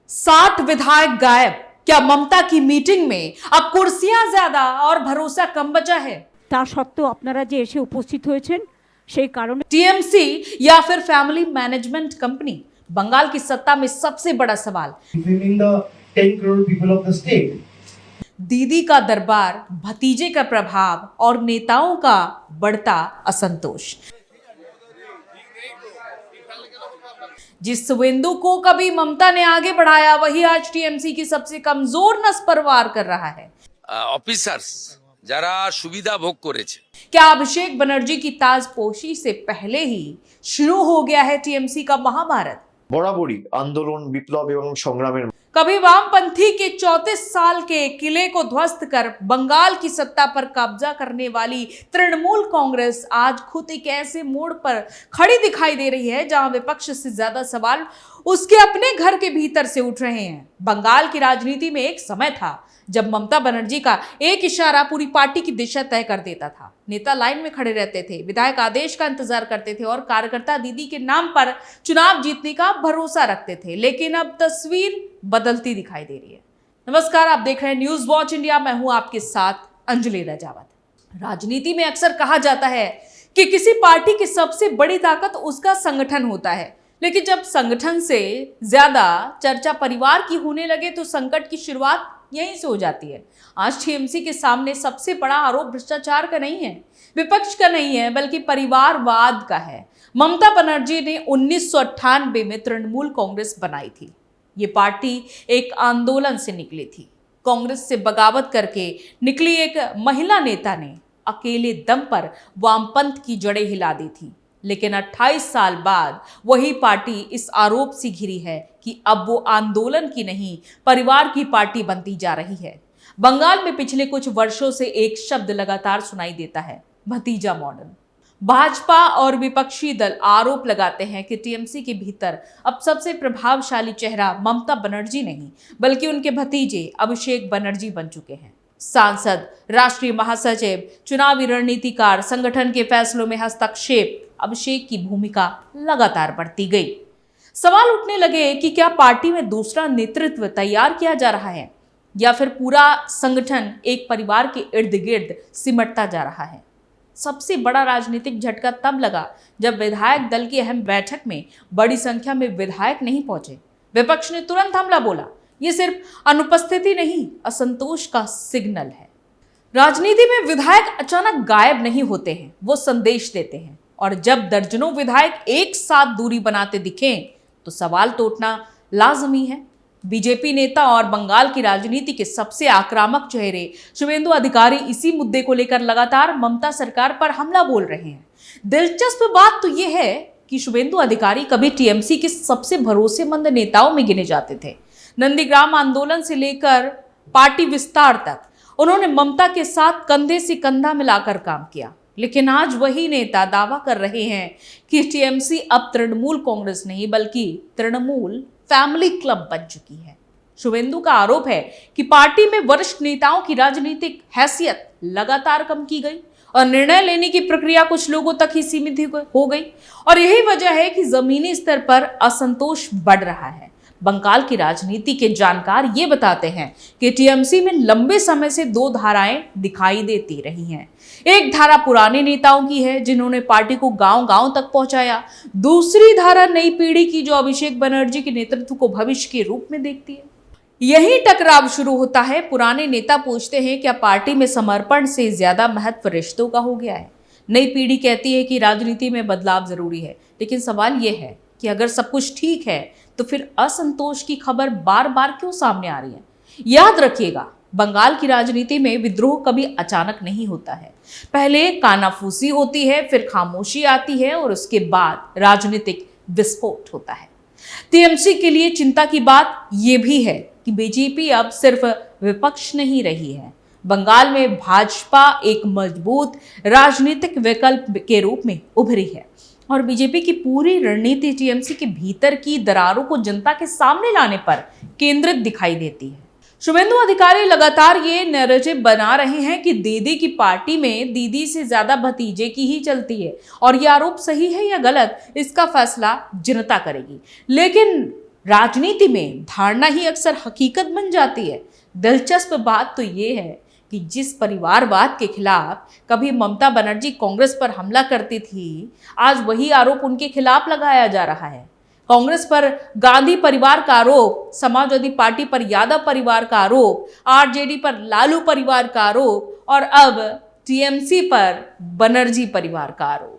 60 विधायक गायब। क्या ममता की मीटिंग में अब कुर्सियां ज्यादा और भरोसा कम बचा है? তা সত্ত্বেও আপনারা যে এসে উপস্থিত হয়েছেন সেই কারণে टीएमसी या फिर फैमिली मैनेजमेंट कंपनी? बंगाल की सत्ता में सबसे बड़ा सवाल। in the 10 crore people of the state. दीदी का दरबार, भतीजे का प्रभाव और नेताओं का बढ़ता असंतोष। जिस शुवेंदु को कभी ममता ने आगे बढ़ाया, वही आज टीएमसी की सबसे कमजोर नस पर वार कर रहा है। অফিসার্স যারা সুবিধা ভোগ করেছে। क्या अभिषेक बनर्जी की ताजपोशी से पहले ही शुरू हो गया है टीएमसी का महाभारत? বরাবরই আন্দোলন বিপ্লব এবং সংগ্রামের कभी वामपंथी के 34 साल के किले को ध्वस्त कर बंगाल की सत्ता पर कब्जा करने वाली तृणमूल कांग्रेस आज खुद एक ऐसे मोड़ पर खड़ी दिखाई दे रही है जहां विपक्ष से ज्यादा सवाल उसके अपने घर के भीतर से उठ रहे हैं। बंगाल की राजनीति में एक समय था जब ममता बनर्जी का एक इशारा पूरी पार्टी की दिशा तय कर देता था। नेता लाइन में खड़े रहते थे, विधायक आदेश का इंतजार करते थे और कार्यकर्ता दीदी के नाम पर चुनाव जीतने का भरोसा रखते थे। लेकिन अब तस्वीर बदलती दिखाई दे रही है। नमस्कार, आप देख रहे हैं न्यूज वॉच इंडिया। मैं हूं आपके साथ अंजलि राजावत। राजनीति में अक्सर कहा जाता है कि किसी पार्टी की सबसे बड़ी ताकत उसका संगठन होता है, लेकिन जब संगठन से ज्यादा चर्चा परिवार की होने लगे तो संकट की शुरुआत यहीं से हो जाती है। आज टीएमसी के सामने सबसे बड़ा आरोप भ्रष्टाचार का नहीं है, विपक्ष का नहीं है, बल्कि परिवारवाद का है। ममता बनर्जी ने 1998 में तृणमूल कांग्रेस बनाई थी। ये पार्टी एक आंदोलन से निकली थी। कांग्रेस से बगावत करके निकली एक महिला नेता ने अकेले दम पर वामपंथ की जड़ें हिला दी थी। लेकिन 28 साल बाद वही पार्टी इस आरोप से घिरी है कि अब वो आंदोलन की नहीं, परिवार की पार्टी बनती जा रही है। बंगाल में पिछले कुछ वर्षों से एक शब्द लगातार सुनाई देता है, भतीजा मॉडल। भाजपा और विपक्षी दल आरोप लगाते हैं कि टीएमसी के भीतर अब सबसे प्रभावशाली चेहरा ममता बनर्जी नहीं, बल्कि उनके भतीजे अभिषेक बनर्जी बन चुके हैं। सांसद, राष्ट्रीय महासचिव, चुनावी रणनीतिकार, संगठन के फैसलों में हस्तक्षेप, अभिषेक की भूमिका लगातार बढ़ती गई। सवाल उठने लगे कि क्या पार्टी में दूसरा नेतृत्व तैयार किया जा रहा है या फिर पूरा संगठन एक परिवार के इर्द गिर्द सिमटता जा रहा है। सबसे बड़ा राजनीतिक झटका तब लगा जब विधायक दल की अहम बैठक में बड़ी संख्या में विधायक नहीं पहुंचे। विपक्ष ने तुरंत हमला बोला। ये सिर्फ अनुपस्थिति नहीं, असंतोष का सिग्नल है। राजनीति में विधायक अचानक गायब नहीं होते हैं, वो संदेश देते हैं। और जब दर्जनों विधायक एक साथ दूरी बनाते दिखें तो सवाल तो उठना लाजमी है। बीजेपी नेता और बंगाल की राजनीति के सबसे आक्रामक चेहरे शुवेंदु अधिकारी इसी मुद्दे को लेकर लगातार ममता सरकार पर हमला बोल रहे हैं। दिलचस्प बात तो यह है कि शुवेंदु अधिकारी कभी टीएमसी के सबसे भरोसेमंद नेताओं में गिने जाते थे। नंदीग्राम आंदोलन से लेकर पार्टी विस्तार तक उन्होंने ममता के साथ कंधे से कंधा मिलाकर काम किया। लेकिन आज वही नेता दावा कर रहे हैं कि टीएमसी अब तृणमूल कांग्रेस नहीं, बल्कि तृणमूल फैमिली क्लब बन चुकी है। शुवेंदु का आरोप है कि पार्टी में वरिष्ठ नेताओं की राजनीतिक हैसियत लगातार कम की गई और निर्णय लेने की प्रक्रिया कुछ लोगों तक ही सीमित हो गई। और यही वजह है कि जमीनी स्तर पर असंतोष बढ़ रहा है। बंगाल की राजनीति के जानकार ये बताते हैं कि टीएमसी में लंबे समय से दो धाराएं दिखाई देती रही हैं। एक धारा पुराने नेताओं की है जिन्होंने पार्टी को गांव-गांव तक पहुंचाया। दूसरी धारा नई पीढ़ी की जो अभिषेक बनर्जी के नेतृत्व को भविष्य के रूप में देखती है। यही टकराव शुरू होता है। पुराने नेता पूछते हैं क्या पार्टी में समर्पण से ज्यादा महत्व रिश्तों का हो गया है। नई पीढ़ी कहती है कि राजनीति में बदलाव जरूरी है। लेकिन सवाल यह है कि अगर सब कुछ ठीक है तो फिर असंतोष की खबर बार बार क्यों सामने आ रही है। याद रखिएगा, बंगाल की राजनीति में विद्रोह कभी अचानक नहीं होता है। पहले कानाफूसी होती है, फिर खामोशी आती है और उसके बाद राजनीतिक विस्फोट होता है। टीएमसी के लिए चिंता की बात यह भी है कि बीजेपी अब सिर्फ विपक्ष नहीं रही है। बंगाल में भाजपा एक मजबूत राजनीतिक विकल्प के रूप में उभरी है और बीजेपी की पूरी रणनीति टीएमसी के भीतर की दरारों को जनता के सामने लाने पर केंद्रित दिखाई देती है। शुवेंदु अधिकारी लगातार ये नैरेटिव बना रहे हैं कि दीदी की पार्टी में दीदी से ज्यादा भतीजे की ही चलती है और ये आरोप सही है या गलत, इसका फैसला जनता करेगी। लेकिन राजनीति में धारणा ही अक्सर हकीकत बन जाती है। दिलचस्प बात तो ये है कि जिस परिवारवाद के खिलाफ कभी ममता बनर्जी कांग्रेस पर हमला करती थी, आज वही आरोप उनके खिलाफ लगाया जा रहा है। कांग्रेस पर गांधी परिवार का आरोप, समाजवादी पार्टी पर यादव परिवार का आरोप, आरजेडी पर लालू परिवार का आरोप और अब टीएमसी पर बनर्जी परिवार का आरोप।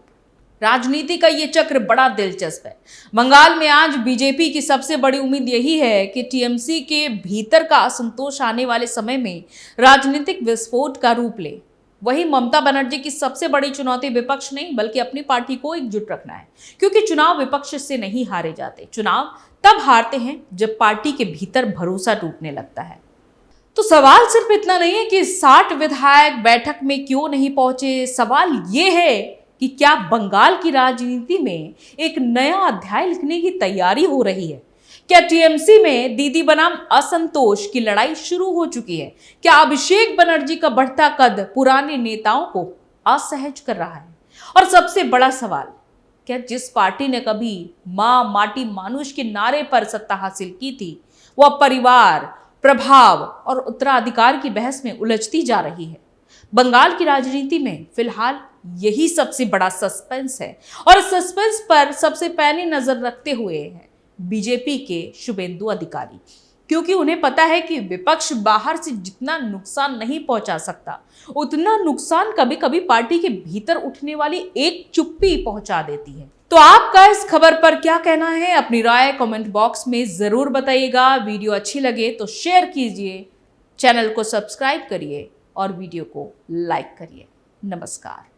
राजनीति का ये चक्र बड़ा दिलचस्प है। बंगाल में आज बीजेपी की सबसे बड़ी उम्मीद यही है कि टीएमसी के भीतर का असंतोष आने वाले समय में राजनीतिक विस्फोट का रूप ले। वही ममता बनर्जी की सबसे बड़ी चुनौती विपक्ष नहीं बल्कि अपनी पार्टी को एकजुट रखना है, क्योंकि चुनाव विपक्ष से नहीं हारे जाते। चुनाव तब हारते हैं जब पार्टी के भीतर भरोसा टूटने लगता है। तो सवाल सिर्फ इतना नहीं है कि 60 विधायक बैठक में क्यों नहीं पहुंचे, सवाल ये है कि क्या बंगाल की राजनीति में एक नया अध्याय लिखने की तैयारी हो रही है? क्या टीएमसी में दीदी बनाम असंतोष की लड़ाई शुरू हो चुकी है? क्या अभिषेक बनर्जी का बढ़ता कद पुराने नेताओं को असहज कर रहा है? और सबसे बड़ा सवाल, क्या जिस पार्टी ने कभी मां माटी मानुष के नारे पर सत्ता हासिल की थी, वह परिवार, प्रभाव और उत्तराधिकार की बहस में उलझती जा रही है? बंगाल की राजनीति में फिलहाल यही सबसे बड़ा सस्पेंस है, और इस सस्पेंस पर सबसे पैनी नजर रखते हुए हैं बीजेपी के शुभेंदु अधिकारी, क्योंकि उन्हें पता है कि विपक्ष बाहर से जितना नुकसान नहीं पहुंचा सकता, उतना नुकसान कभी कभी पार्टी के भीतर उठने वाली एक चुप्पी पहुंचा देती है। तो आपका इस खबर पर क्या कहना है? अपनी राय कमेंट बॉक्स में जरूर बताइएगा। वीडियो अच्छी लगे तो शेयर कीजिए, चैनल को सब्सक्राइब करिए और वीडियो को लाइक करिए। नमस्कार।